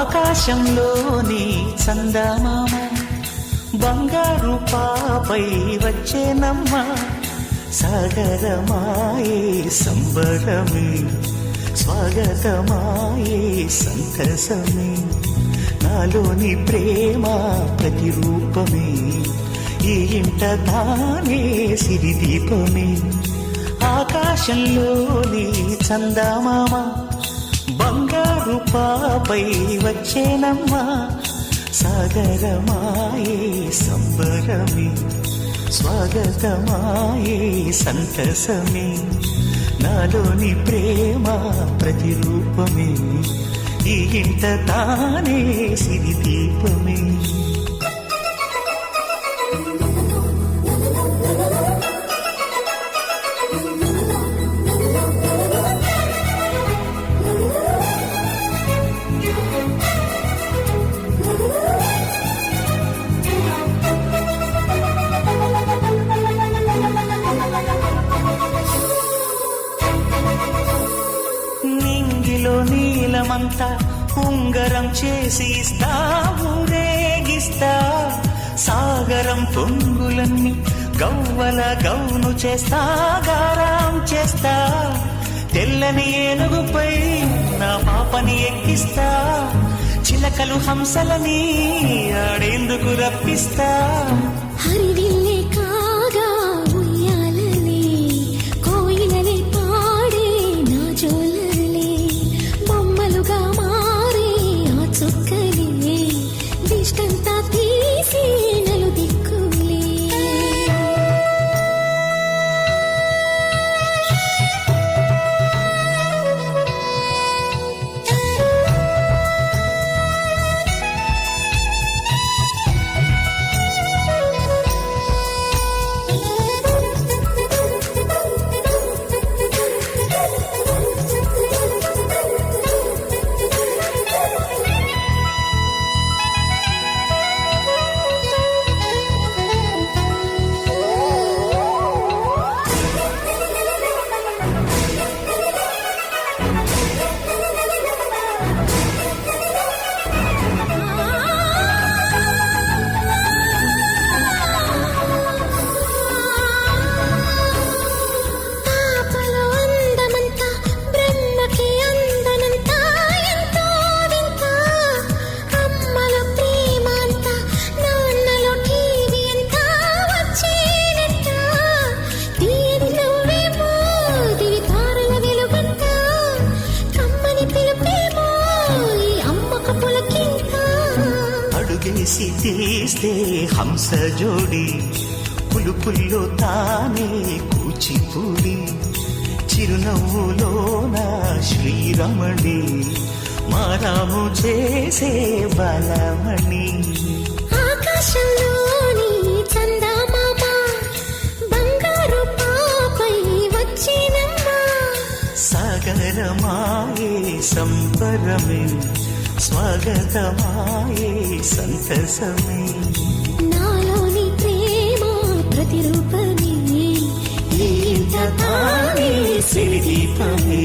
ఆకాశంలోని చందమామ బంగారు పాపై వచ్చేనమ్మ సాగరమాయే సంబరమే స్వాగతమాయే సంతసమే నాలోని ప్రేమ ప్రతిరూపమే ఈ ఇంట తానే సిరిదీపమే ఆకాశంలోని చందమామ బంగారు పాపై వచ్చేనమ్మా సాగరమాయే సంబరమే స్వాగతమాయే సంతసమే నాలోని ప్రేమ ప్రతిరూపమే ఈ ఇంట తానే సిరిదీపమే నీలమంతా ఉంగరం చేసి ఇస్తా ఊరేగిస్తా సాగరం పొంగులన్నీ గవ్వల గౌను చేస్తా గారాం చేస్తా తెల్లని ఏనుగుపై నా పాపని ఎక్కిస్తా చిలకలు హంసలని ఆడేందుకు రప్పిస్తా హరివిల్లే కాగా ఉయ్యాలలే కోయిలలే పాడే నా జోలలే బొమ్మలుగా మారే ఆ చుక్కలే దిష్టంతా తీసి నలు దిక్కులే అడుగేసి తీస్తే హంస జోడి పులుపుల్లో తానే కూచిపూడి చిరునవ్వులోన శ్రీరమణి మారాము చేసే బలమణి ఆకాశంలోని చందమామ బంగారు పాపై వచ్చినమ్మా సాగరమాయే సంబరమే స్వాగతమాయే సంతసమే నాలోని ప్రేమ ప్రతిరూపమే ఈ ఇంట తానే సిరిదీపమే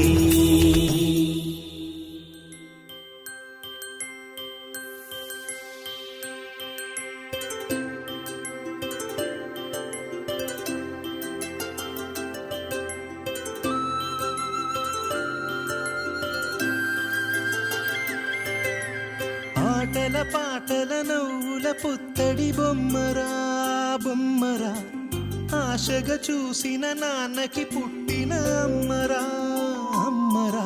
ఆటల పాటల నవ్వుల పుత్తడి బొమ్మరా బొమ్మరా ఆశగా చూసిన నాన్నకి పుట్టిన అమ్మరా అమ్మరా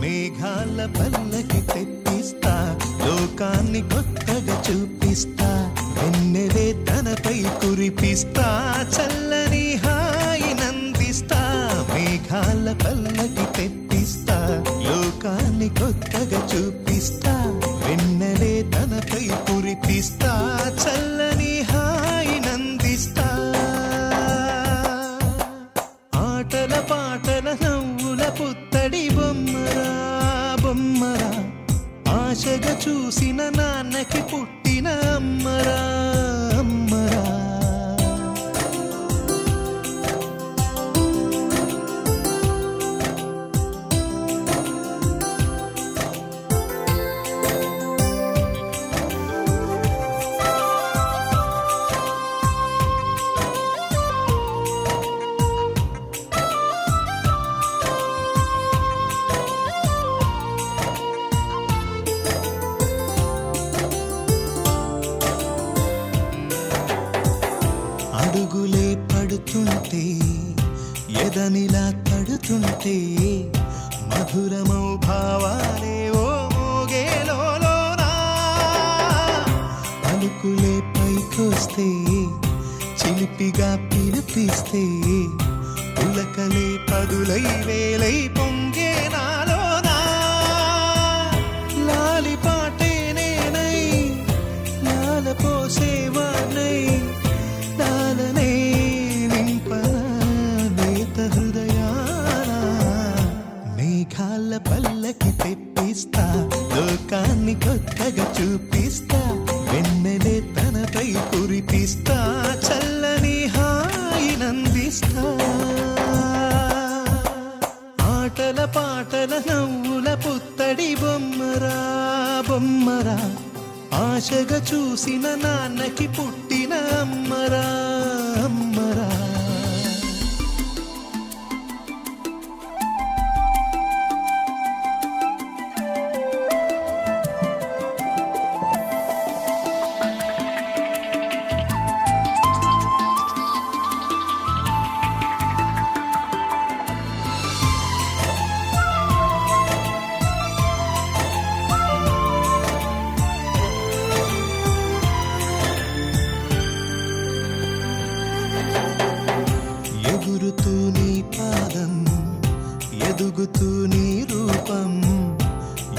మేఘాల పల్లకి తెప్పిస్తా లోకాన్ని కొత్తగా చూపిస్తా వెన్నెలే తనపై కురిపిస్తా చల్లని హాయి నందిస్తా మేఘాల పల్లకి తెప్పిస్తా లోకాన్ని కొత్తగా చూపిస్తా వెన్నెలే తనపై కురిపిస్తా చల్లని హాయి నందిస్తా ఆటల పాటల నవ్వుల పుత్తడి బొమ్మరా బొమ్మరా ఆశగా చూసిన నాన్నకి పుట్టిన అమ్మరా అమ్మరా మమతనిలా తడుతుంటే మధురమౌ భావాలే ఓ మోగేలోనా పలుకులే పైకొస్తే చిలిపిగా పిలిపిస్తే పులకలే పదులై వేలై పొంగే నాలోనా లాలి పాటే నేనై లాల పోసేవానై లాలనే నింపనేత హృదయాన మేఘాల పల్లకి తెప్పిస్తా లోకాన్ని కొత్తగా చూపిస్తా వెన్నెలే తనపై కురిపిస్తా చల్లని హాయినందిస్తా ఆటల పాటల నవ్వుల పుత్తడి బొమ్మరా బొమ్మరా ఆశగా చూసిన నాన్నకి పుట్టిన అమ్మరా అమ్మరా ఎగురుతూ నీ పాదం ఎదుగుతూ నీ రూపం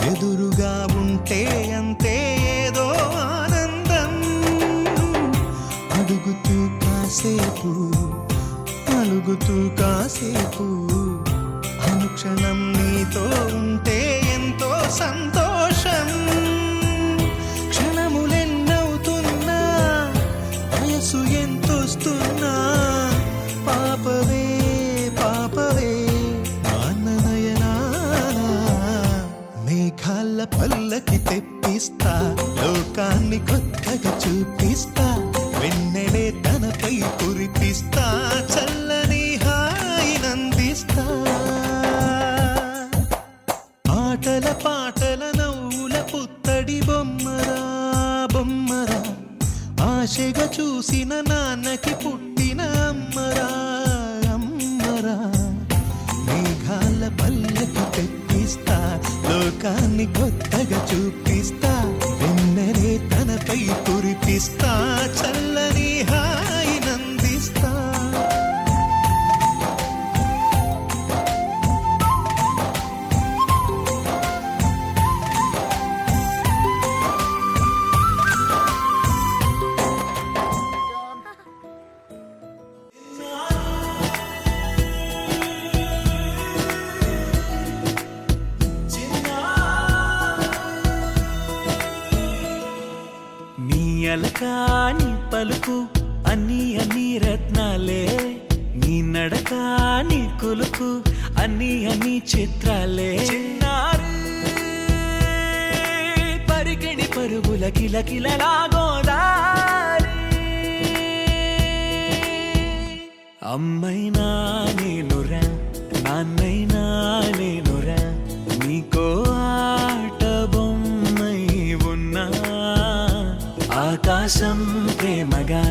ఎదురుగా ఉంటే అంతే ఏదో ఆనందం అడుగుతూ కాసేపు అలుగుతూ కాసేపు అనుక్షణం నీతో ఉంటే ఎంతో సంతోషం క్షణములెన్నవుతున్నా వయసు ఎంతొస్తున్నా పాపవే పాపవే నాన్ననయనానా మేఘాల పల్లకి తెప్పిస్తా లోకాన్ని కొత్తగా చూపిస్తా వెన్నెలే తనపై కురిపిస్తా చల్లని హాయినందిస్తా ఆటల పాటల నవ్వుల పుత్తడి బొమ్మరా బొమ్మరా ఆశగా చూసిన నాన్నకి పుట్టిన అమ్మరా అమ్మరా మేఘాల పల్లకి తెప్పిస్తా లోకాన్ని కొత్తగా చూపిస్తా వెన్నెలే తనపై కురిపిస్తా చల్లని హాయినందిస్తా నీ అలకాని పలుకు అన్ని అన్ని రత్నాలే నీ నడక నీ కొలుకు అన్ని అన్ని చిత్రాలే చిన్నారి పరికిణి పరుగుల కిలకిలలాగోదారి అమ్మైనా నేనురా నాన్నైనా నేనురా నీకో ఆట బొమ్మై ఉన్నా ఆకాశం ప్రేమగా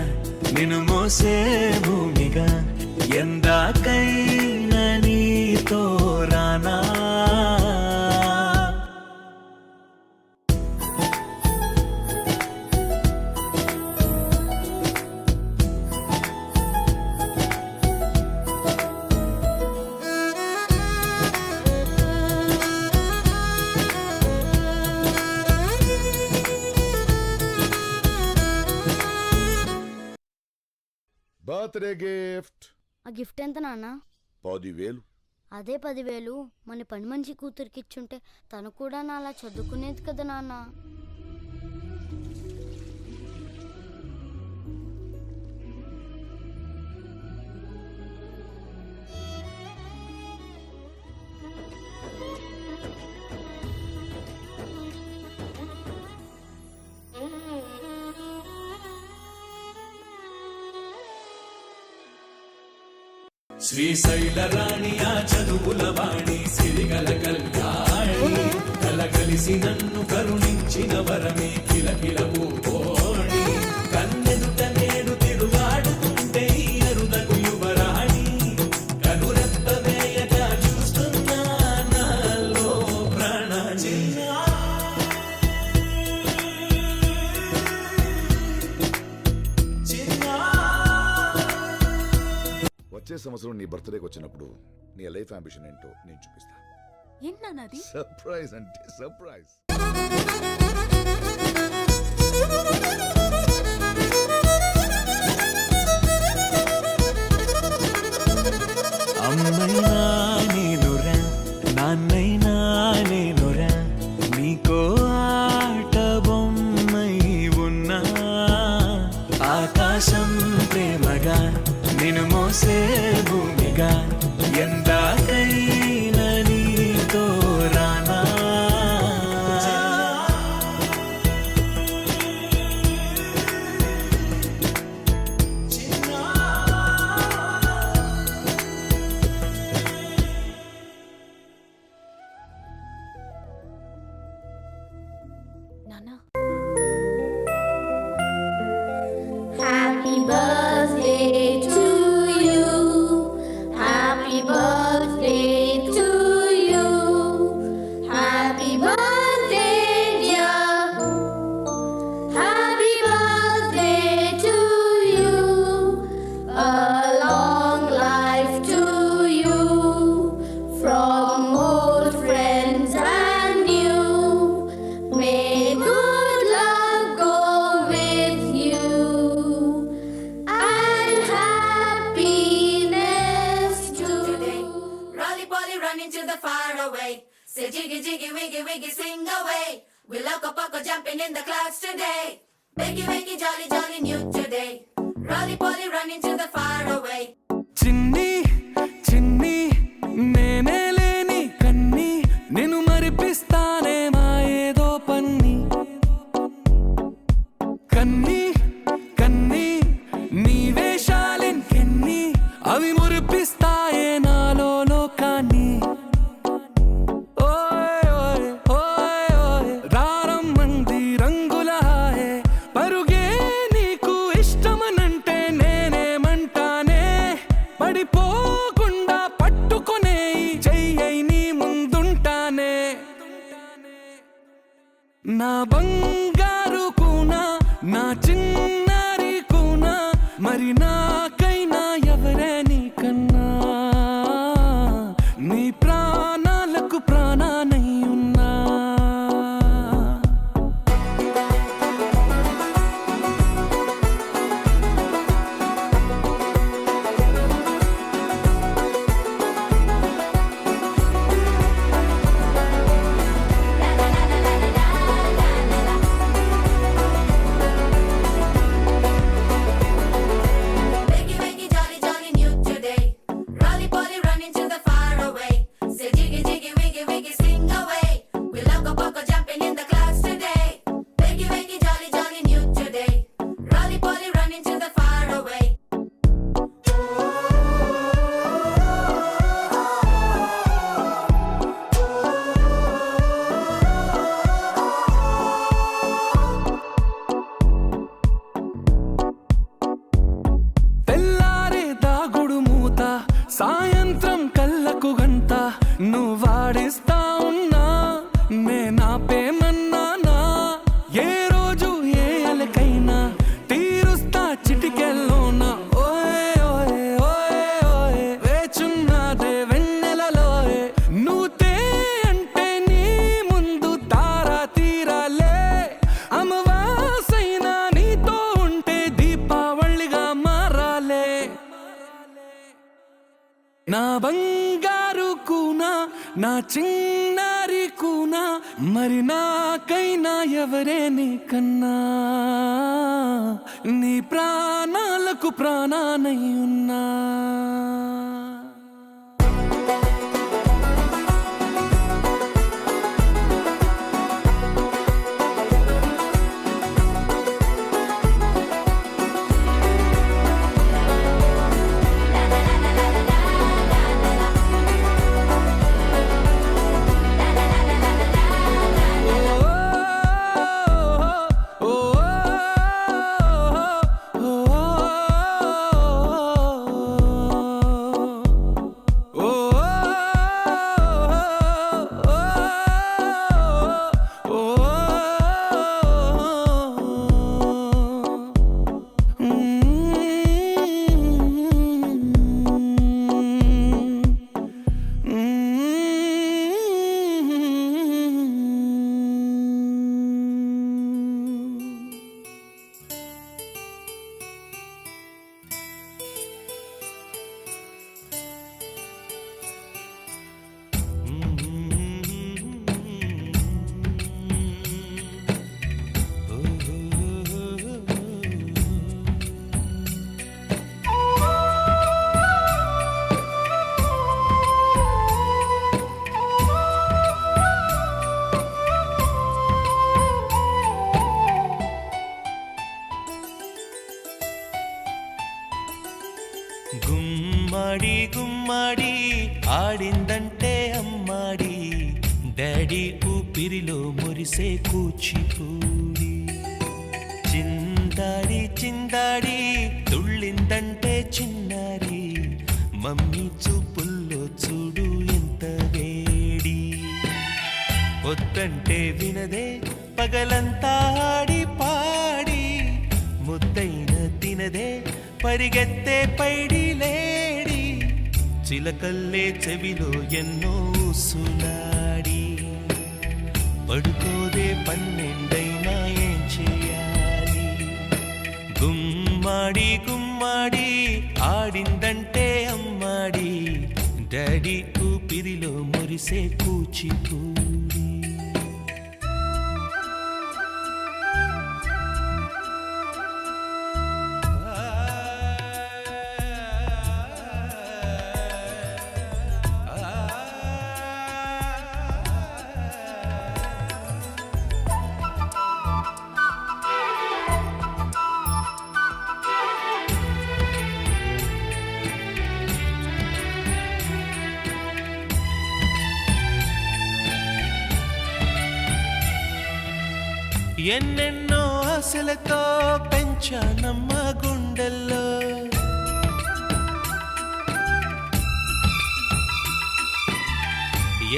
నిన్ను మోసే భూమిగా ఎందాకైనా నీతో రానా బర్త్డే గిఫ్ట్ ఆ గిఫ్ట్ ఎంత నాన్న? 10,000. అదే 10,000 మన పని మంచి కూతురికి ఇచ్చుంటే తను కూడా నాలా చదువుకునేది కదా నాన్న. శ్రీశైల రాణియా చదువుల వాణి సిరిగల కళ్యాణి కలగలిసి నన్ను కరుణించిన వరమే కిలకిల పూకోణి కన్నెదుట నేడు తిరుగాడుతుంటే ఈ అరుదకు యువరాణి కనురెప్ప వచ్చే సంవత్సరం నీ బర్త్డేకి వచ్చినప్పుడు నీ లైఫ్ అంబిషన్ ఏంటో నేను చూపిస్తా. ఏంటన్నది? సర్ప్రైజ్ అంటే సర్ప్రైజ్. అమ్మైనా నేనురా నాన్నైనా నేనురా నీకో ఆట బొమ్మై ఉన్నా ఆకాశం ప్రేమగా నిన్ను మోసే భూమిగా ఎందాకైనా నీతో రానా. నాన్న, Happy birthday to you. Happy birthday to you. Happy birthday, dear. Happy birthday to you. A long life to you. From old friends and new. May good luck go with you. And happiness too. Rolly poly running to the far away. Say jiggy jiggy wiggy wiggy sing away. We loco poco jumping in the clouds today. Wakey wakey jolly jolly new today. Rolly poly running to the far away. చిన్ని చిన్ని నేనే లేని కన్ని నేను మరిపిస్తానే మా ఏదో పన్ని కన్ని కన్ని నీ వేషాలెన్ని అవి మురిపిస్తాయే నాలో లోకాన్ని. ఓయ్ ఓయ్ ఓయ్ ఓయ్ రారమ్మంది రంగుల హాయే పరుగే నీకు ఇష్టమనంటే నేనేమంటానే పడిపోకుండా పట్టుకునే చెయ్యై నీ ముందుంటానే. నా బంగారు కూనా నా చిన్నారి కూనా మరి నాకైనా ఎవరే నీకన్నా నీ ప్రాణాలకు ప్రాణానై ఉన్నా. Wakey wakey jolly jolly new today. Rolly poly running to the far away. Say jiggy jiggy wiggy wiggy sing away. We loco poco jumping in the clouds today. Wakey wakey jolly jolly new today. Rolly poly running to the far away. తెల్లారే దాగుడు మూత సాయంత్రం కళ్ళకు గంట నువ్వాడిస్తా ఉన్నా నేనాపేమన్నానా ఏ రోజు ఏ అలకైనా తీరుస్తా చిటికెల్లోనా. ఓయ్ ఓయ్ ఓయ్ ఓయ్ వేచున్నాదే వెన్నెలలోయే నువ్వుతే అంటే నీ ముందు తారా తీరాలే అమవాసైనా నీతో ఉంటే దీపావళిగా మారాలే. నా బంగారు కూనా నా చిన్నారి కూనా మరి నాకైనా ఎవరే నీకన్నా నీ ప్రాణాలకు ప్రాణానై ఉన్నా. ఓ గుమ్మాడి గుమ్మాడి ఆడిందంటే అమ్మాడి డాడీ ఊపిరిలో మురిసే కూచిపూడి చిందాడి చిందాడి తుళ్ళిందంటే చిన్నారి మమ్మీ చూపుల్లో చూడు ఎంత వేడి వద్దంటే వినదే పగలంతా ఆడి పాడి ముద్దైన తినదే పరిగెత్తే పైడి లేడి చిలకల్లే చెవిలో ఎన్నో సులాడి పడుకోదే పన్నెండైనా ఏం చేయాలి గుమ్మాడి గుమ్మాడి ఆడిందంటే అమ్మాడి డాడీ ఊపిరిలో మురిసే కూచిపూడి ఎన్నెన్నో ఆశలతో పెంచానమ్మ గుండెల్లో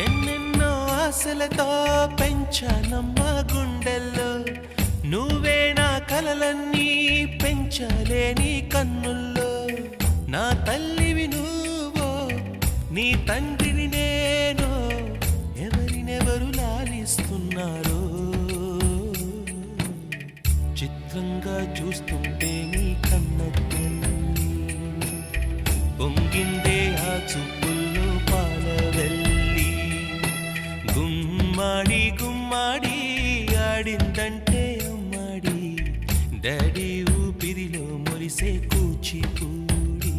ఎన్నెన్నో ఆశలతో పెంచానమ్మ గుండెల్లో నువ్వే నా కలలన్నీ పెంచాలే నీ కన్నుల్లో నా తల్లివి నువ్వో నీ తండ్రిని నేను ఎవరినెవరు లాలిస్తున్నారో చిత్రంగా చూస్తుంటే నీ కన్నెత్తి పొంగిందే ఆ చూపుల్లో పాలవెల్లి గుమ్మాడి గుమ్మాడి ఆడిందంటే అమ్మాడి డాడీ ఊపిరిలో మురిసే కూచిపూడి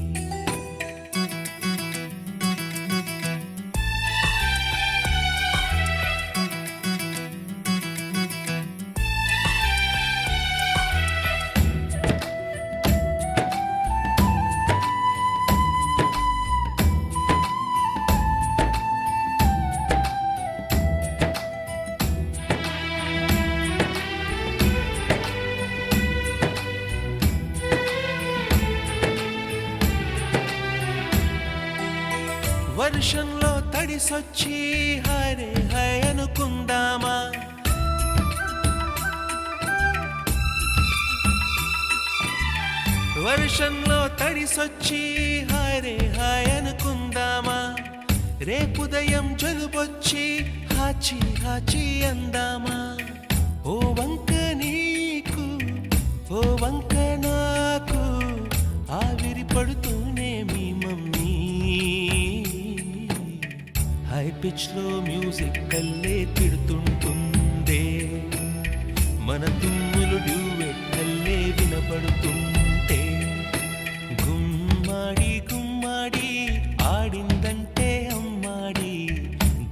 వర్షంలో తడిసొచ్చి హరే హై అనుకుందామా వర్షంలో తడిసొచ్చి హరే హాయ్ అనుకుందామా రేపుదయం జలుబొచ్చి హాచి హాచి అందామా ఓ వంక నీకు ఓ వంక నాకు ఆవిరి పడుతూనే మీ మమ్మీ హై పిచ్ లో మ్యూజిక్ కల్లే తిడుతుంటుందే మన తుమ్ములు డ్యూయెట్ కల్లే వినపడుతుంటే గుమ్మాడి గుమ్మాడి ఆడిందంటే అమ్మాడి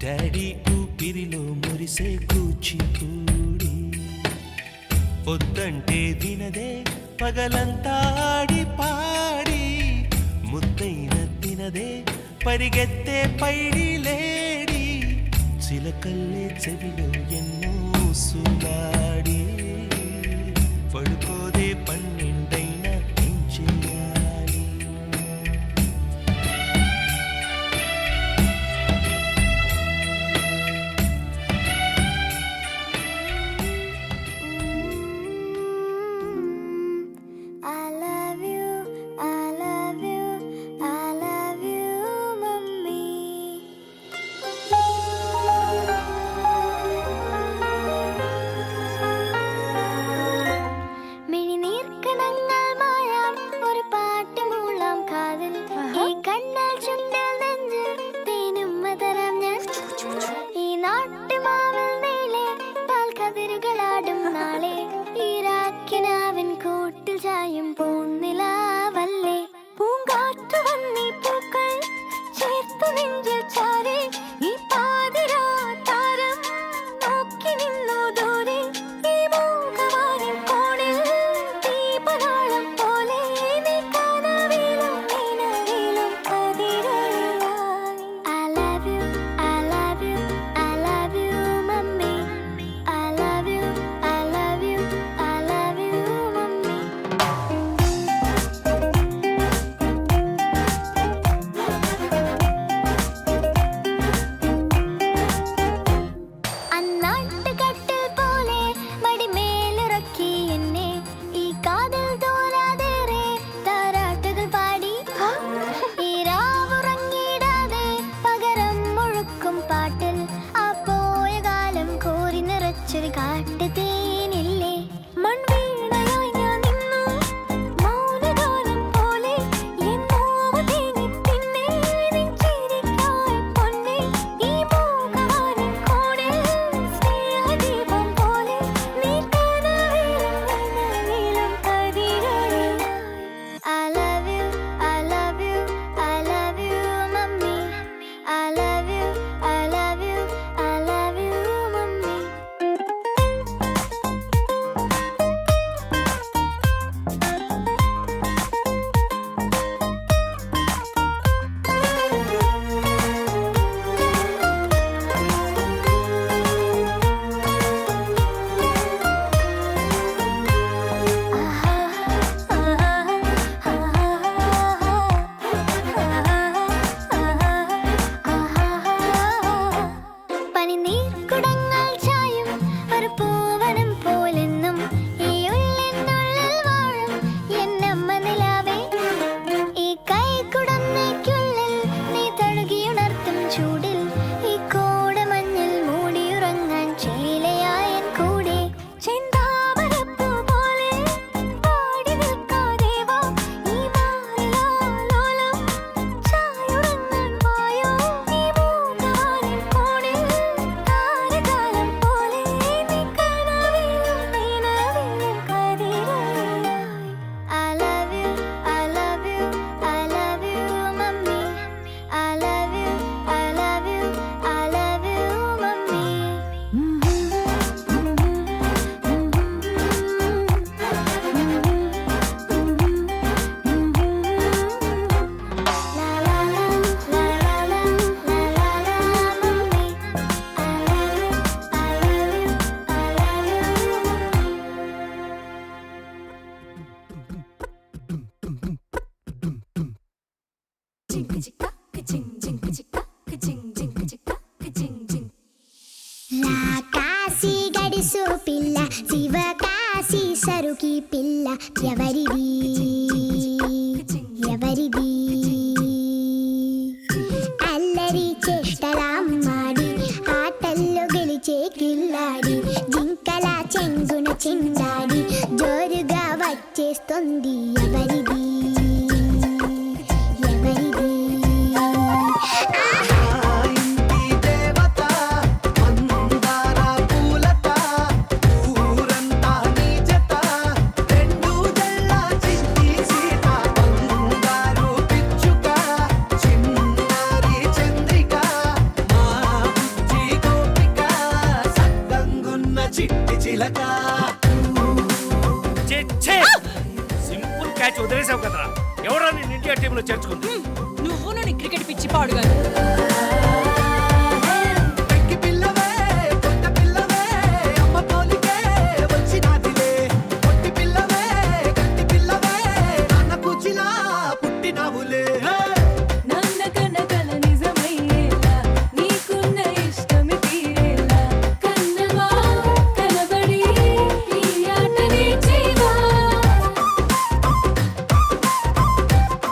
డాడీ ఊపిరిలో మురిసే కూచిపూడి పొద్దంటే వినదే పగలంతా ఆడి పాడి ముద్దైన తినదే పరిగెత్తే పైడి లేడి చిలకల్లే చెవిలో ఎన్నో సులాడి పడుకోదే పన్నెండైనా ఏం చేయాలి I love you, I love you, I love you, mummy. മിഴിനീർക്കണങ്ങൾ മായാം ഒരു പാട്ട് മൂളാം കാതിൽ ഈ കണ്ണാൽ ചുണ്ടിൽ നെഞ്ചിൽ തേനും മതരാം ഞാൻ ഈ നാട്ടുമാവിൽ നീളെ പാൽക്കതിരുകളാടും നാളെ ഈരാക്കിനാവിൻ കൂട്ടിൽ ചായും പൂന്നിലാവല്ലേ പൂങ്കാറ്റു വന്നീ പൂക്കൾ ചേർത്തു നെഞ്ചിൽ ചാരി ഈ പാതിരാ താരം നോക്കി നിന്നു ദൂരെ ഈ മൂകമാരിൻ കോണിൽ ദീപനാളം പോലെ നീ കനവിലും നിലവിലും అడుగుకి పిల్ల ఎవరిది ఎవరిది అల్లరి చేష్టలాడి ఆటల్లో గెలిచే కిల్లాడి జింకల చెంగున చిందాడి జోరుగా వచ్చేస్తుంది ఎవరిది ఎవరిది సింపుల్ క్యాచ్ వదిలేసావు కదరా. ఎవరా నేను ఇండియా టీంలో చేర్చుకుంది? నువ్వు నీ క్రికెట్ పిచ్చి పాడుగా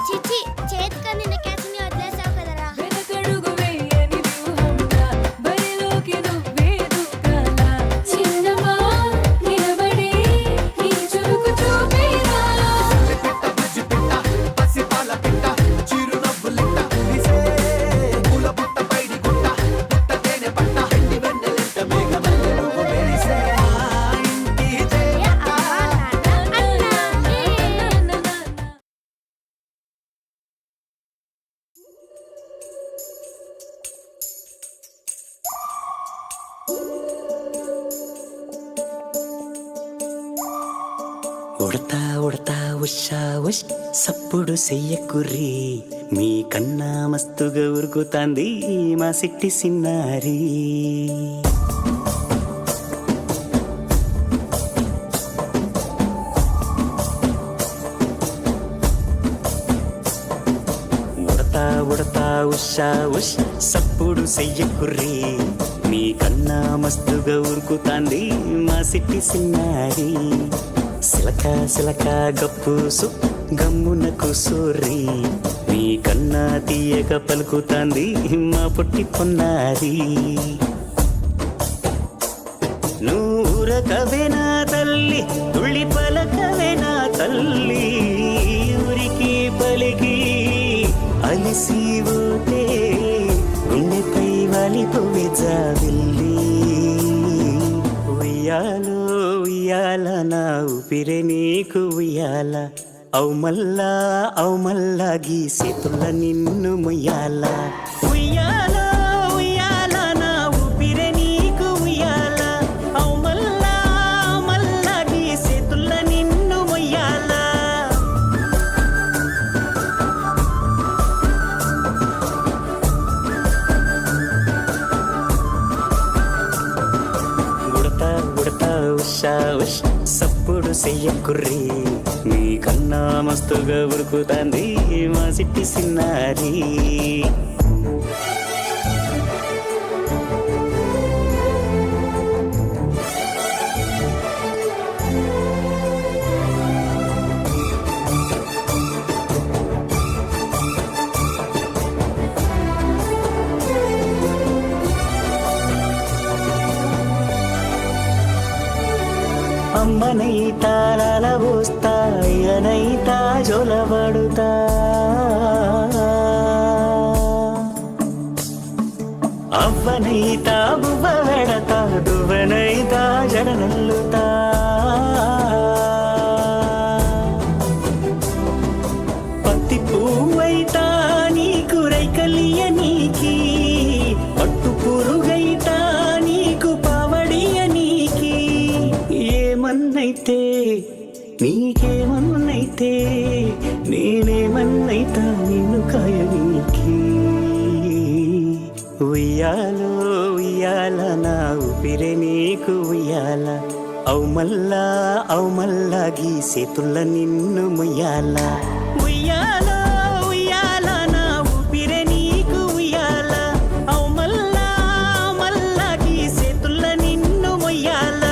చిచి చేతికి నిన్న క్యాచ్ని వదిలేసావు కదరా ఉడతా ఉడతా ఉషా ఉష్ సప్పుడు చెయ్యకుర్రి మీ కన్నా మస్తుగా ఉరుకుతాంది మా సిట్టి సిన్నారి. ఉడతా ఉడతా ఉషా ఉష్ సప్పుడు చెయ్యకుర్రి మీ కన్నా మస్తుగా ఉరుకుతాంది మా సిట్టి సిన్నారి. సిలక సిలక గప్పుసు గమ్మున కూసోర్రి మీ కన్నా తీయక పలుకుతాంది మా పొట్టి పొన్నారి. నూరకవేనా తల్లి తుళ్ళి పలకవేనా తల్లి ఊరికి పలికి అలిసి పోతే గుండెపై వాలిపోవే జాబిల్లి. ఉయ్యాలో ఉయ్యాల నా ఊపిరే నీకు ఉయ్యాల అవు మల్లా గీసేతుల నిన్ను ముయ్యాల. ఉయ్యాల ఉయ్యాల నా ఊపిరే నీకు ఉయ్యాల అవు మల్లా గీసేతుల నిన్ను ముయ్యాల. ఉషా ఉష్ సప్పుడు చెయ్యకుర్రి మీ కన్నా మస్తుగా ఉరుకుతాంది మా సిట్టి సిన్నారి. అమ్మనైతా లాలబోస్తా అయ్యనైతా జొలబడుతా అవ్వనైతా బువ్వ వెడతా దువ్వనైతా జడనల్లుతా. పత్తి పువ్వైతా నీకు రైకలియ నీకి పట్టు పురుగైతా నీకు పావడియ నీకి. ఏమన్నైతే నీకేమన్నైతే నేనేమన్నైతా నిన్ను కాయనీకి. ఉయ్యాలో ఉయ్యాల నా ఊపిరే నీకు ఉయ్యాల అవు మల్లా గీసేతుల నిన్ను ముయ్యాల. ఉయ్యాలో ఉయ్యాల నా ఊపిరే నీకు ఉయ్యాల అవు మల్లా గీసేతుల నిన్ను ముయ్యాల.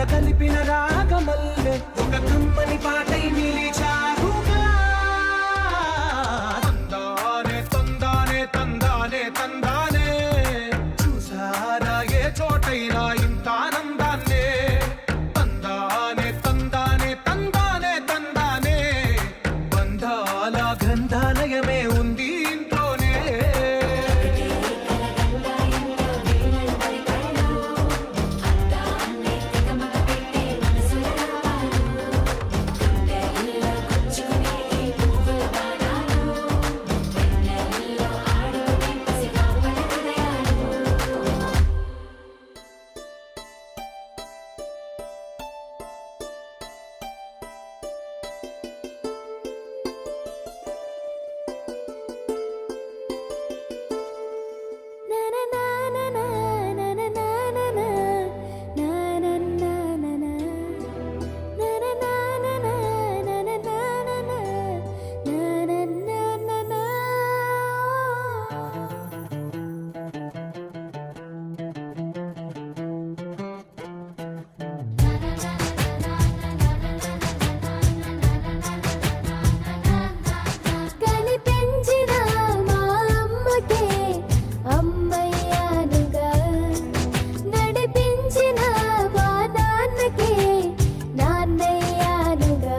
కలిపిన రాగమల్లె ఒక కమ్మని పాటై నిలిచారుగా తందానే తందానే తందానే తందానే చూసారా ఏ చోటైనా ఇంత ఆనందాన్నే తందానే తందానే తందానే తందానే బంధాల గ్రంథాలయమే ఉంది ఇంట్లోనే కనిపించిన మా అమ్మకే అమ్మయ్యానుగా నడిపించిన మా నాన్నకే నాన్నయ్యానుగా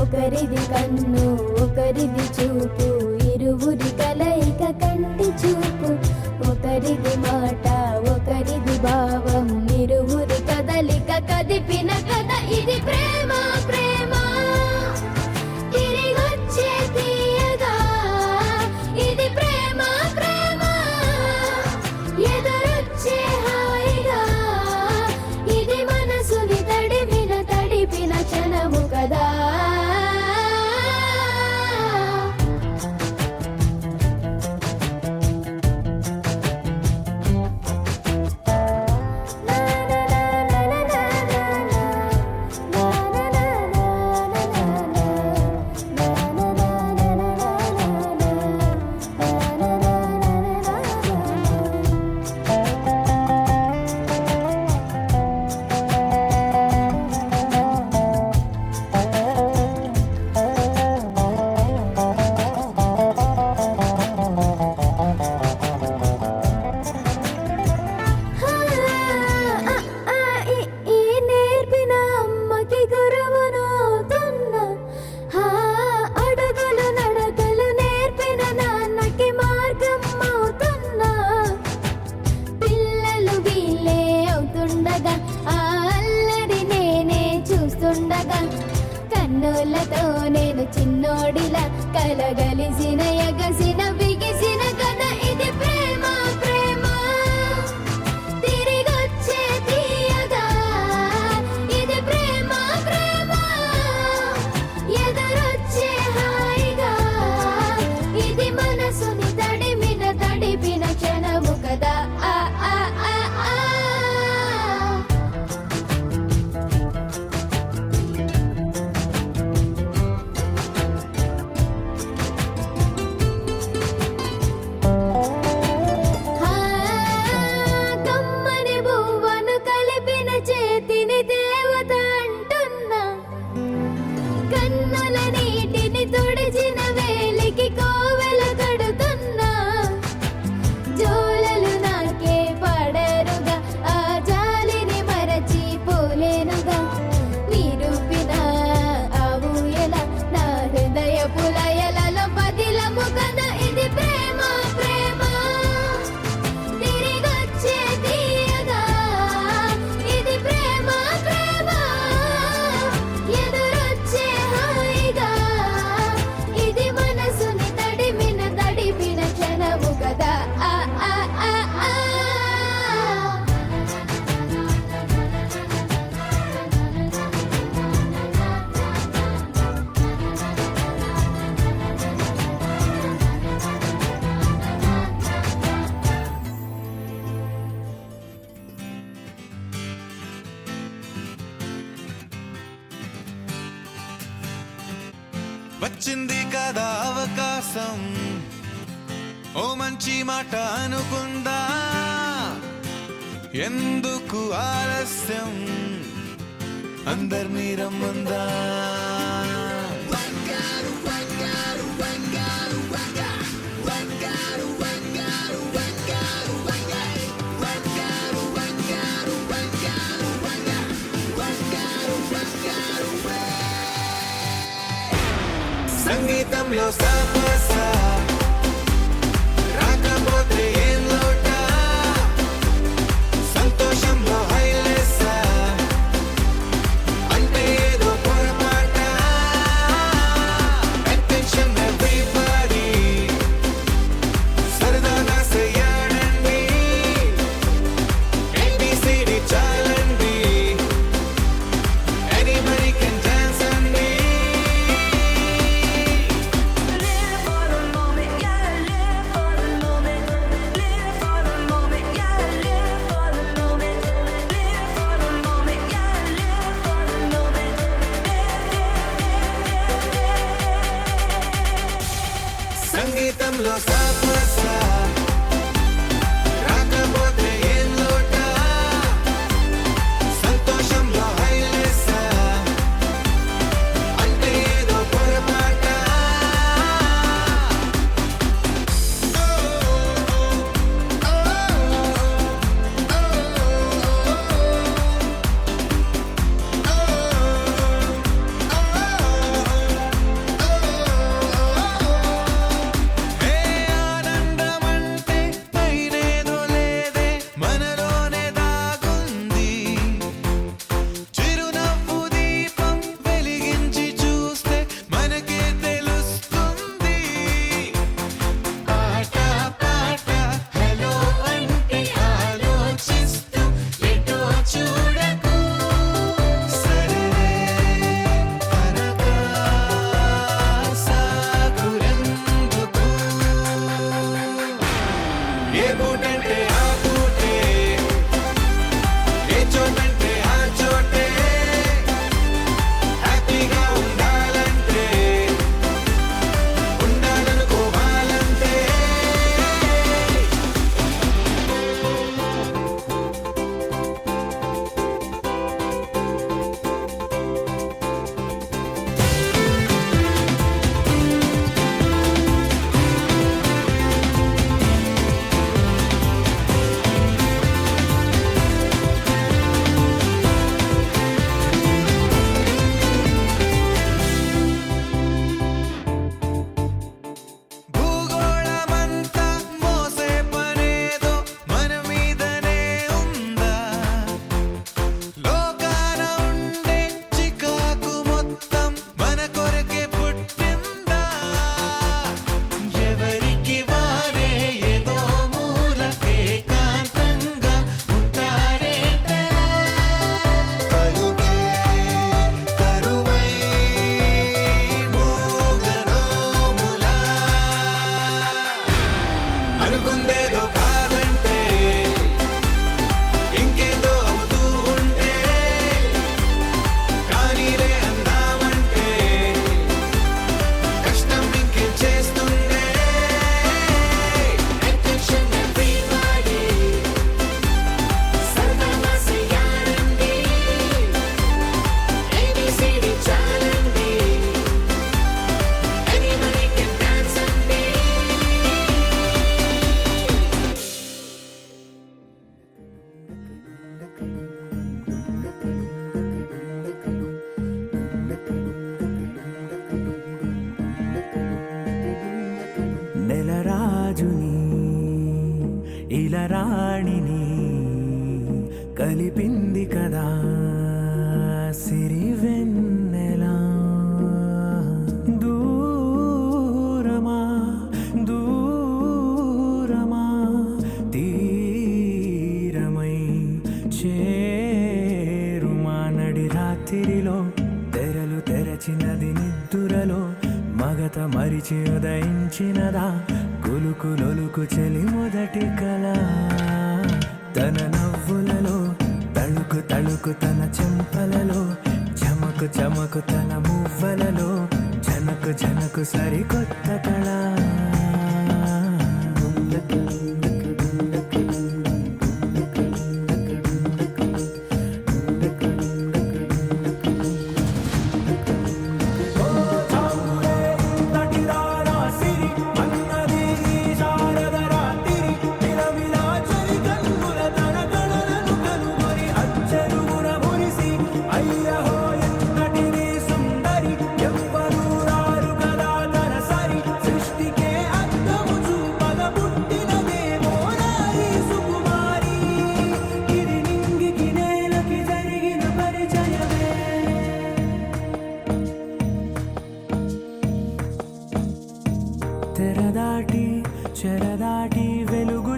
ఒకరిది కన్ను ఒకరిది చూపు ఇరువురి కలయిక కంటి చూపు ఒకరిది మాట ఒకరిది భావం ఇరువురి కదలిక కదిపిన కథ ఇది ప్రేమ ప్రేమ తిరిగొచ్చే తీయగా ఇది ప్రేమ ప్రేమ ఎదురొచ్చే హాయిగా ఇది మనసుని తడిపిన క్షణము కదా ఈ నేర్పిన అమ్మకి గురువునవుతున్నా అడుగులు నడకలు నేర్పిన నాన్నకి మార్గం అవుతున్నా పిల్లలు వీళ్ళే అవుతుండగా ఆ అల్లరి నేనే చూస్తుండగా కన్నులతో నేను చిన్నోడిలా కలగలిసిన ఎగసిన బిగిసిన కథ ఇది ప్రేమ ప్రేమ తిరిగొచ్చే తీయగా ఇది ప్రేమ ప్రేమ ఎదురొచ్చే హాయిగా ఇది మనసుని తడిపిన క్షణము కదా ఆ ఆ ఆ ఆ కమ్మని బువ్వను కలిపిన చేతిని దేవత అంటున్నా కన్నుల నీటిని తుడిచిన వేలికి కోవెల కడుతున్నా జోలలు నాకే పడరుగా ఆ జాలిని మరచి పోలేనుగా నిరూపిన ఆ ఊయల నా హృదయ పులయలలో పదిలము కదా ఇది ప్రేమ ప్రేమ తిరిగొచ్చే తీయగా ఇది ప్రేమ ప్రేమ ఎదురొచ్చే హాయిగా ఇది మనసుని తడిపిన క్షణము కదా ఆ ఆ ఆ ఆ వచ్చింది కదా అవకాశం ఓ మంచి మాట అనుకుందా ఎందుకు ఆలస్యం అందరినీ రమ్మందా సంగీతంలో సాపస రాకపోతే ఏం లోట సంతోషంలో హైలెస్స అంటే ఏదో పొరపాట అటెన్షన్ ఎవ్రీబడీ సరదాగా చెయ్యాడండి ABCD చాలండి ఎనీబడీ కెన్ డాన్స్ అండి సంగీతంలో సాపస రాకపోతే ఏం లోట సంతోషంలో హైలెస్స అంటే ఏదో పొరపాట హే ఆనందమంటే పైనేదో లేదే మనలోనే దాగుంది చిరునవ్వు దీపం వెలిగించి చూస్తే మనకే తెలుస్తుంది ఆట పాట హలో అంటే ఆలోచిస్తూ ఎటో చూడకు సరే తనగా సాగురెందుకు ఏ పూటంటే ఆ పూటే ఏ చోటంటే ఆ చోటే హ్యాపీగా ఉండాలంటే ఉండాలనుకోవాలంటే భూగోళమంతా మోసే పనేదో మన మీదనే ఉందా లోకాన ఉండే చికాకు మొత్తం మన కొరకే పుట్టిందా ఎవరికి వారే ఏదో మూల ఏకాంతంగా ఉంటారేంటలా పలుకే కరువై మోగనోములా అనుకుందేదో కాదంటే ఇంకేదో అవుతూ ఉంటే కానీలే అందామంటే కష్టం ఇంకేం చేస్తుందే అటెన్షన్ ఎవ్రీబడీ సరదాగా చెయ్యాలండి ABCD చాలండి ఎనీబడీ కెన్ డాన్స్ అండి నెలరాజుని ఇలరాణిని కలిపింది కదా సిరివెన్నెలా దూరమా దూరమా తీరమై చేరుమా నడి రాత్రిలో తెరలు తెరచినది నిద్దురలో మగత మరిచి ఉదయించినదా కులుకులొలుకు చెలి మొదటి కళ తన నవ్వులలో తళుకు తళుకు తన చెంపలలో చమకు చమకు తన మువ్వలలో జనకు జనకు సరికొత్త కళ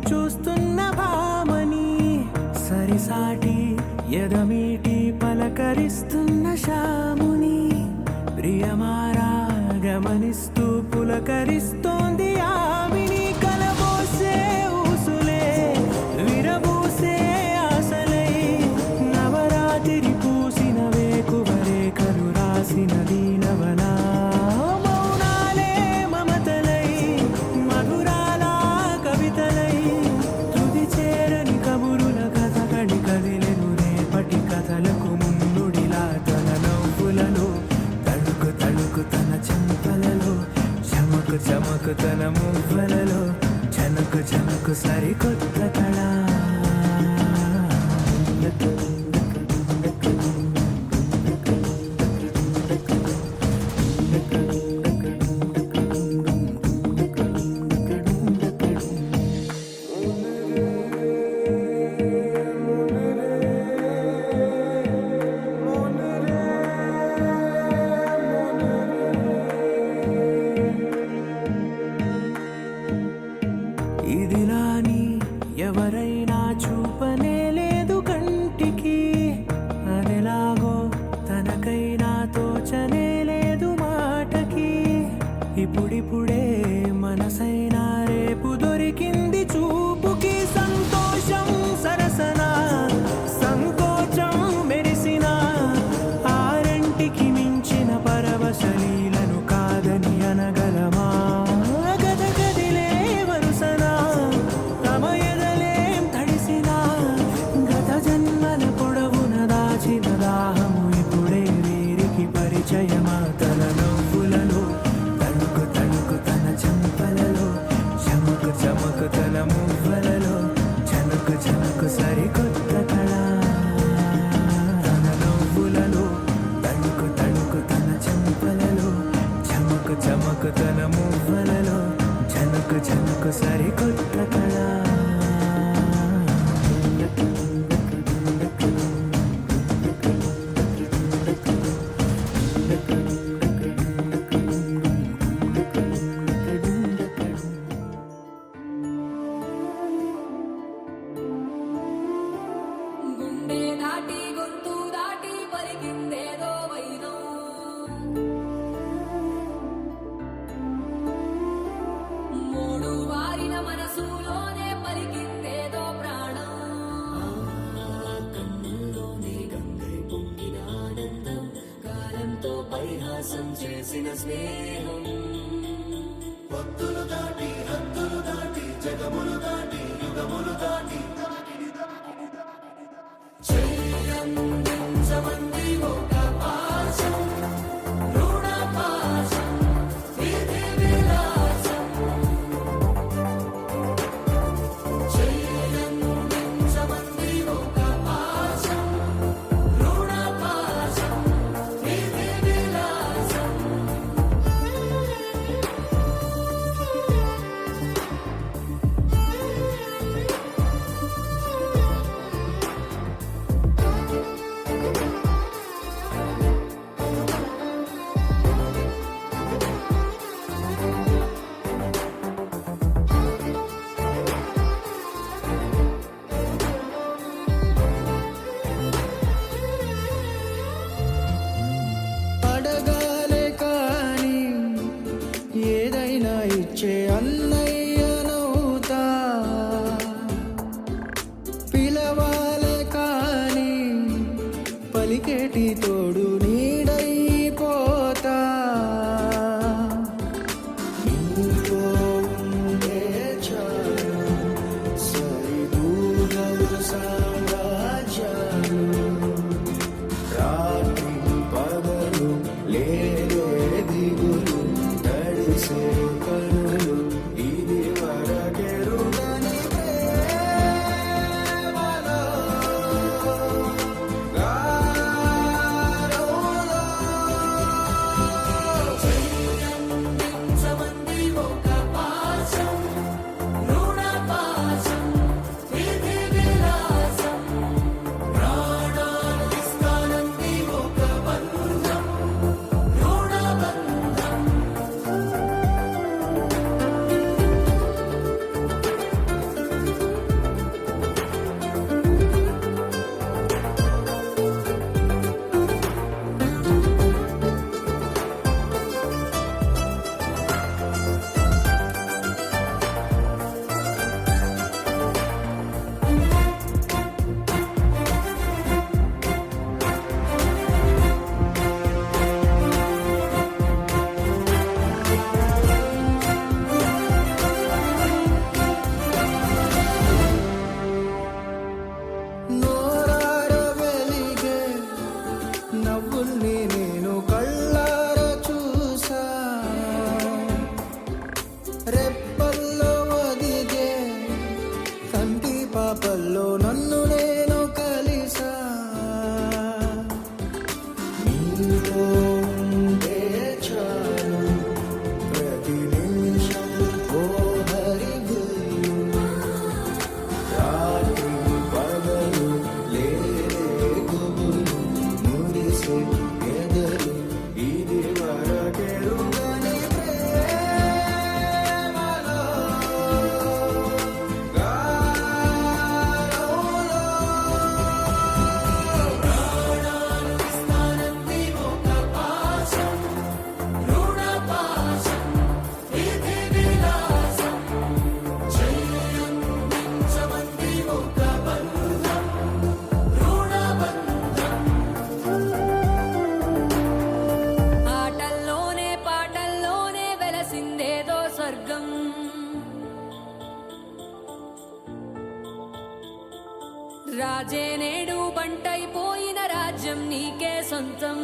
చూస్తున్న భామని సరిసాటి ఎదమీటి పలకరిస్తున్న శాముని ప్రియమారా గమనిస్తూ పులకరిస్తోంది ఆవిని కలబోసే ఊసులే విరబూసే ఆశలై నవరాత్రి పూసిన వేకువరేఖలు రాసిన దీనవనా మౌనాలే మమతలై మధురాల కవితలై తుది చేరని కబురుల కథ కడి కదిలెను రేపటి కథలకు ముందుడిలా తన నవ్వులలో తళుకు తళుకు తన చెంపలలో చమకు చమకు తన మువ్వలలో చనుకు చనుకు సరికొత్త కళ ఇదిలాని ఎవరైనా చూపనే లేదు కంటికి అదెలాగో తనకైనా తోచనే లేదు మాటకి ఇప్పుడిప్పుడే మనసైనా రేపు దొరికింది చూపుకి సంతోషం సరసన సంకోచం మెరిసిన ఆరంటికి మించిన పరవశలీలను కాదని అనగలమా గద గదిలే వరుసన తమ ఎదలేం తడిసిన గత జన్మల పొడవున దాచిన దాహము ఇప్పుడే వీరికి పరిచయమా తన నవ్వులలో తణుకు తణుకు తన చెంపలలో చమకు చమకు తన మువ్వలలో చనుకు చనుకు సరికొత్త కళ తన నవ్వులలో తణుకు తణుకు తన చెంపలలో చమకు చమకు తన మువ్వలలో చనుకు చనుకు సరికొత్త కళ గుండె దాటి గొంతు దాటి పలికిందేదో వైనం మూడు వారిన మనసులోనే పలికిందేదో ప్రాణం కన్నుల్లోనే గంగై పొంగిన ఆనందం కాలంతో పరిహాసం చేసిన స్నేహం భక్తులు దాటి హద్దులు దాటి జగములు దాటి యుగములు దాటి చెయ్యందించమంది ఒక పాశం రుణ పాశం విధి విలాసం చెయ్యందించమంది ఒక పాశం రుణ పాశం విధి విలాసం అడగాలే కాని ఏదైనా ఇచ్చే అన్నయ్యనవుతా పిలవాలే కాని పలికేటి తోడు నీడైపోతా నీతో ఉండే చాలు సరిదూగలు సామ్రాజ్యాలు రాత్రి పగలు లేదే దిగులు తడిసే కనులు ఇది వరకెరుగని ప్రేమలో గాలి రాజే నేడు బంటైపోయిన రాజ్యం నీకే సొంతం.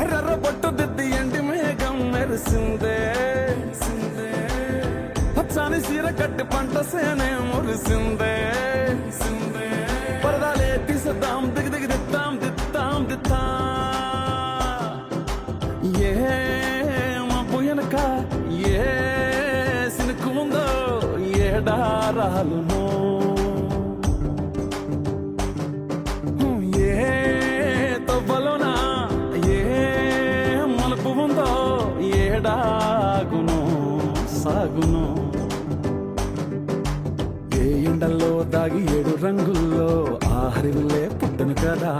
ఎర్ర పట్టు దిద్ది ఎండి మేఘం మెరిసిందే, పచ్చాని సీర కట్టి పంట సేనే మురిసిందే. పరదాలే తీసేద్దాం దిగి దిగి దిత్తాం దిత్తాం దిత్తా. ఏ మబ్బు వెనక ఏ సినుకు ఉందో ఏడారాలునో, ఏ తవ్వలోనా ఏ మలుపు ఉందో ఏడాగునో సాగునో. ఏ ఎండల్లో దాగి 7 రంగుల్లో ఆహరివులే పుట్టను కదా.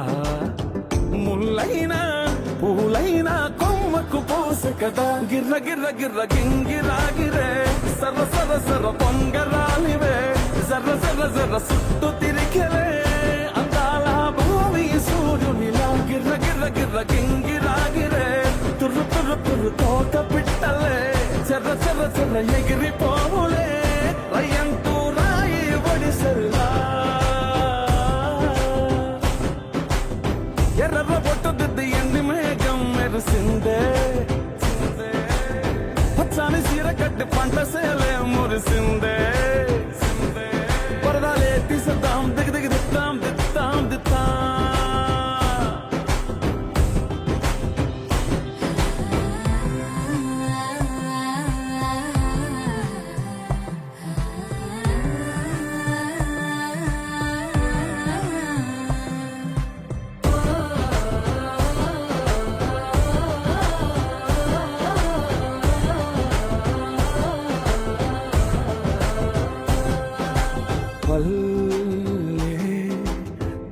ముల్లైనా పూలైనా కొమ్మకు పోసె కదా. గిర్ర గిర్ర గిర్ర గింగిరాగిరే సర్ర సర్ర సర్ర పొంగరాలివే. జర్ర జర్ర జర్ర సుట్టు తిరిగెలే అందాల భూమి సూర్యునిలా. గిర్ర గిర్ర గిర్ర గింగిరాగిరే తుర్రు తుర్రు తుర్రు తోట పిట్టలే. చెర్ర చెర్ర చెర్ర ఎగిరిపోవులే రయ్యంటూ రాయి ఒడిసెల్లా. ఎర్ర బొట్టు దిద్ది ఎండి మేఘం మెరిసిందే, పచ్చాని సీర కట్టి పంట సేలే మురిసిందే. పరదాలే తీసేద్దాం దిగి దిగి దిత్తాం దిత్తాం దిత్తా.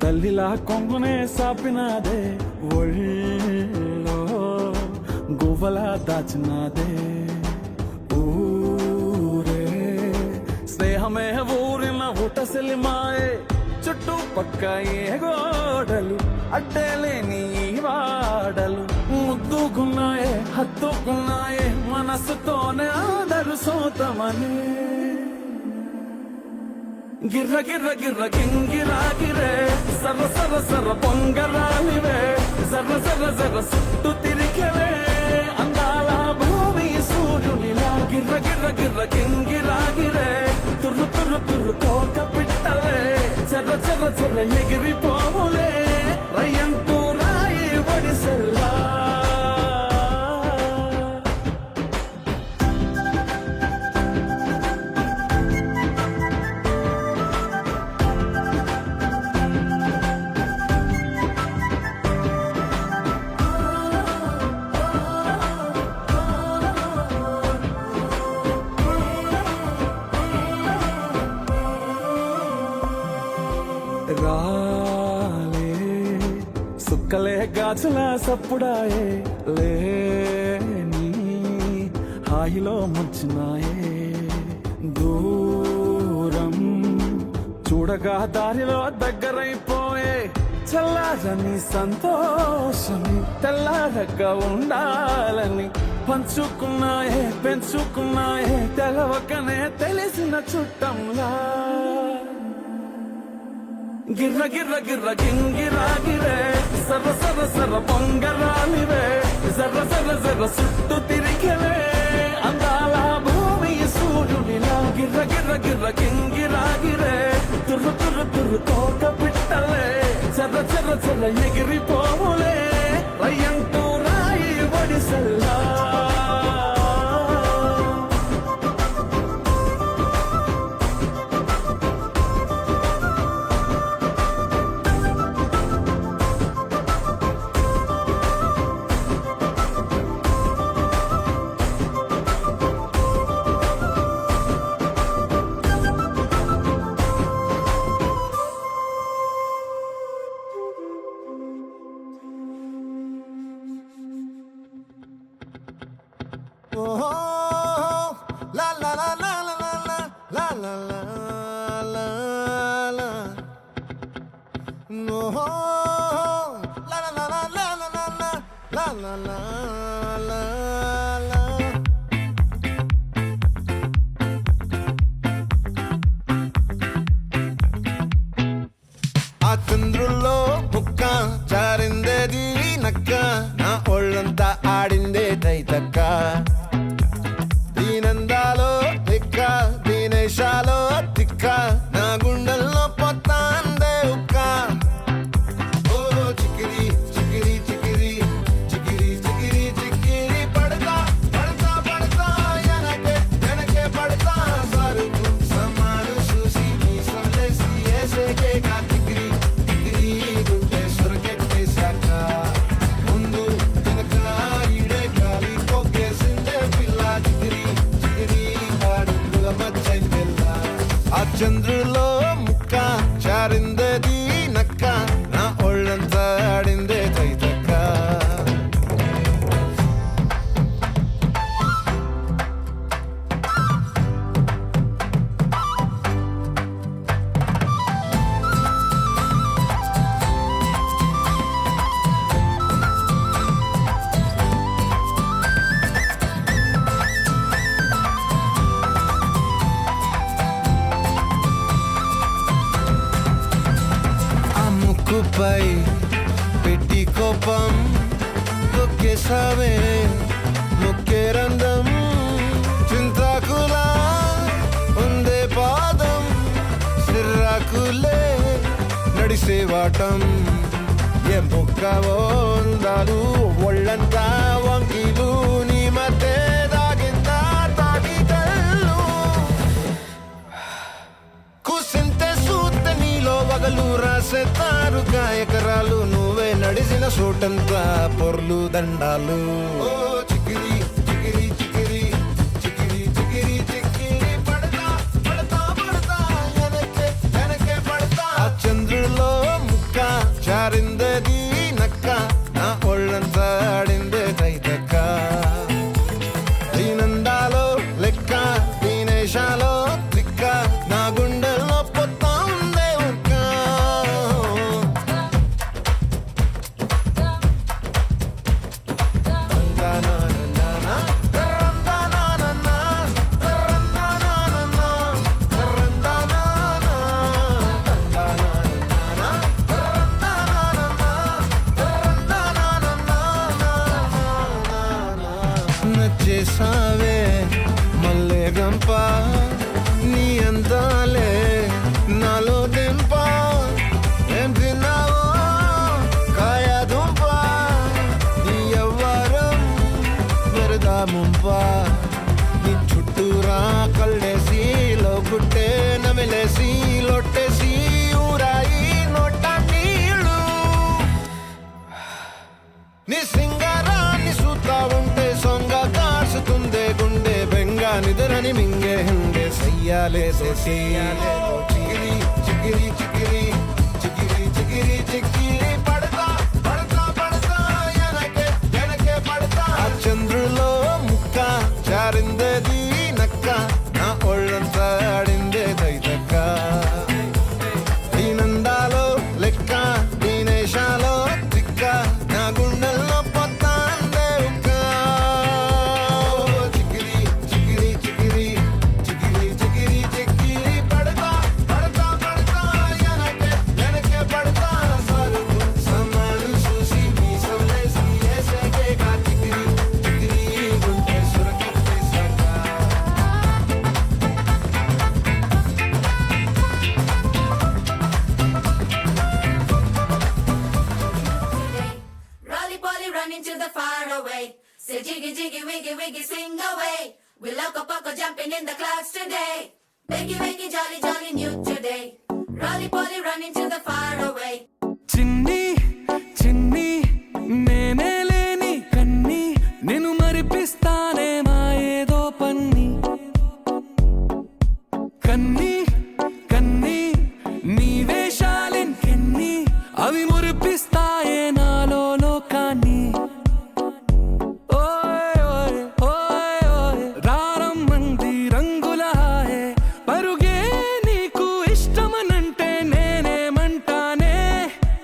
తల్లిలా కొంగునే సాపినాదే, ఒళ్ళో గువ్వలా దాచినాదే. ఊరే స్నేహమే ఊరిన ఊటసెలిమాయే. చుట్టూ పక్క ఏ గోడలు అడ్డేలేని వాడలు. ముద్దుకున్నాయే హత్తుకున్నాయే మనసుతోనే ఆదరు సోతమని. గిర్ర గిర్ర గిర్ర గింగిరాగిరే సర్ర సర్ర సర్ర పొంగరాలివే. జర్ర జర్ర జర్ర సుట్టు తిరిగెలే అందాల భూమి సూర్యునిలా. గిర్ర గిర్ర గిర్ర గింగిరాగిరే తుర్రు తుర్రు తుర్రు తోట పిట్టలే. చెర్ర చెర్ర చెర్ర ఎగిరిపోవులే రయ్యంటూ రాయి ఒడిసెల్లా. రాలే సుక్కలే గాజుల సప్పుడాయే లేని హాయిలో ముంచునాయే. దూరం చూడగా దారిలో దగ్గరైపోయే చల్లారని సంతోషమి. తెల్లారగా ఉండాలని పంచుకున్నాయే పెంచుకున్నాయే తెలవకనే తెలిసిన చుట్టంలా. గిర్ర గిర్ర గిర్ర గింగిరాగిరే సర్ర సర్ర సర్ర పొంగరాలివే. జర్ర జర్ర జర్ర సుట్టు తిరిగెలే అందాల భూమి సూర్యునిలా. గిర్ర గిర్ర గిర్ర గింగిరాగిరే తుర్రు తుర్రు తుర్రు తోట పిట్టలే. చెర్ర చెర్ర చెర్ర ఎగిరిపోవులే రయ్యంటూ రాయి ఒడిసెల్లా. నడిసేవాటం ఏం బొక్కవో అందాలు ఒళ్ళంతా వంకీలు నీ మధ్య దాగిందా తాగి కళ్ళు కూసింతే సూత్త నీలో వగలు రాసేతారుగా ఎకరాలు నువ్వే నడిసిన చోటంతా పొర్లు దండాలు ఓ చికిరి చికిరి చికిరి చికిరి చికిరి చికిరి పడతా పడతా పడతా వెనకే వెనకే పడతా ఆ చంద్రుల్లో ముక్క చారిందది నక్క నా ఒళ్ళంతా ఆడిందే తైతక్క దీనందాలో లెక్క దీనేశాలో దిక్క నా గుండెల్లో పొత్తా ఉందే ఉక్క నచ్చేసావే మల్లె గంప నీ అందాలే నాలో దింప ఏం తిన్నావో కాయ దుంప నీ ఎవ్వరం వెరదా ముంప నీ చుట్టూరా కళ్ళేసి లోగుట్టే నమిలేసి లొట్టేసి ఊరాయి నోట నీళ్ళు నీ సింగారాన్ని చూస్తా ఉంటే సొంగ కాసుతుందే గుండె బెంగ నిద్రని మింగే హండే సయ్యాలే సయ్యాలే చిగిరి చిగిరి చిగిరి చిగిరి చిగిరి చిగిరి పడతా పడతా పడతా వెనకే వెనకే పడతా ఆ చంద్రులో ముక్క చారిందది నక్క నా ఒళ్ళంతా ఆడిందే దైతక్క దీనందాలో లెక్క దీనేశాలో దిక్క నా గుండెల్లో పొత్తాందే ఉక్క చికిరి చికిరి చికిరి చికిరి చికిరి చికిరి పడతా పడతా పడతా వెనకే వెనకే పడతా సరుకు సమాలు చూసి మీసంలేసి ఏసేకే కా Chikiri Chikiri గుంటె సురకెత్తేసాక Rolly poly running to the far away. Say jiggy jiggy wiggy wiggy sing away. We loco poco jumping in the clouds today. Wakey wakey jolly jolly new today. Rolly poly running to the far away. చిన్ని చిన్ని నేనే లేని కన్ని నిన్ను మరిపిస్తానే మా ఏదో పన్ని కన్ని కన్ని నీ వేషాలెన్కెన్ని అవి మురిపిస్తాయే నాలో లోకాన్ని ఓయ్ ఓయ్ ఓయ్ ఓయ్ రారమ్మంది రంగుల హాయే పరుగే నీకు ఇష్టమనంటే నేనేమంటానే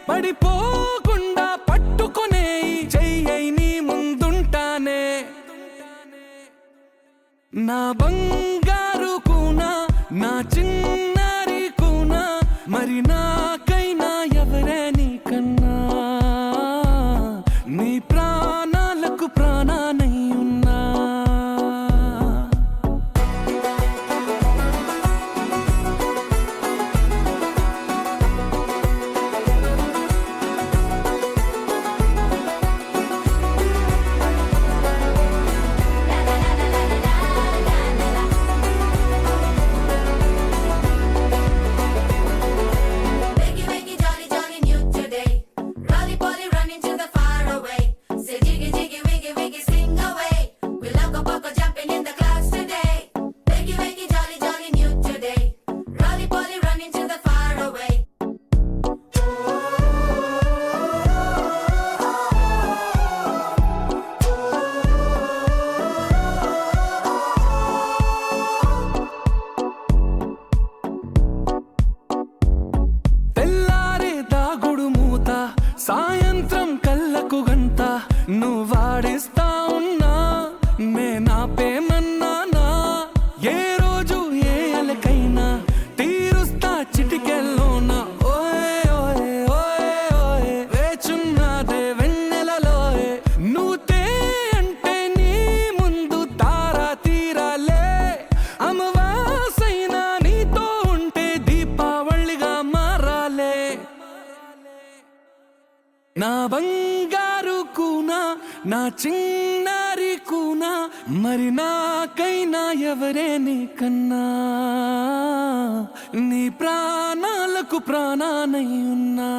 పడిపోకుండా పట్టుకునే ఈ చెయ్యై నీ ముందుంటానే నా బంగారు కూనా నా చిన్నారి కూనా మరి నాకైనా ఎవరే నీకన్నా నీ ప్రాణాలకు ప్రాణానై ఉన్నా Wakey wakey jolly jolly new today. Rolly poly running to the far away. Say jiggy jiggy wiggy wiggy sing away. We loco poco jumping in the clouds today. Wakey wakey jolly jolly new today. Rolly poly running to the far away. తెల్లారే దాగుడు మూత సాయంత్రం కళ్ళకు గంత నువ్వు వాడిస్తావు చిన్నారి కూనా మరి నాకైనా ఎవరే నీకన్నా నీ ప్రాణాలకు ప్రాణానై ఉన్నా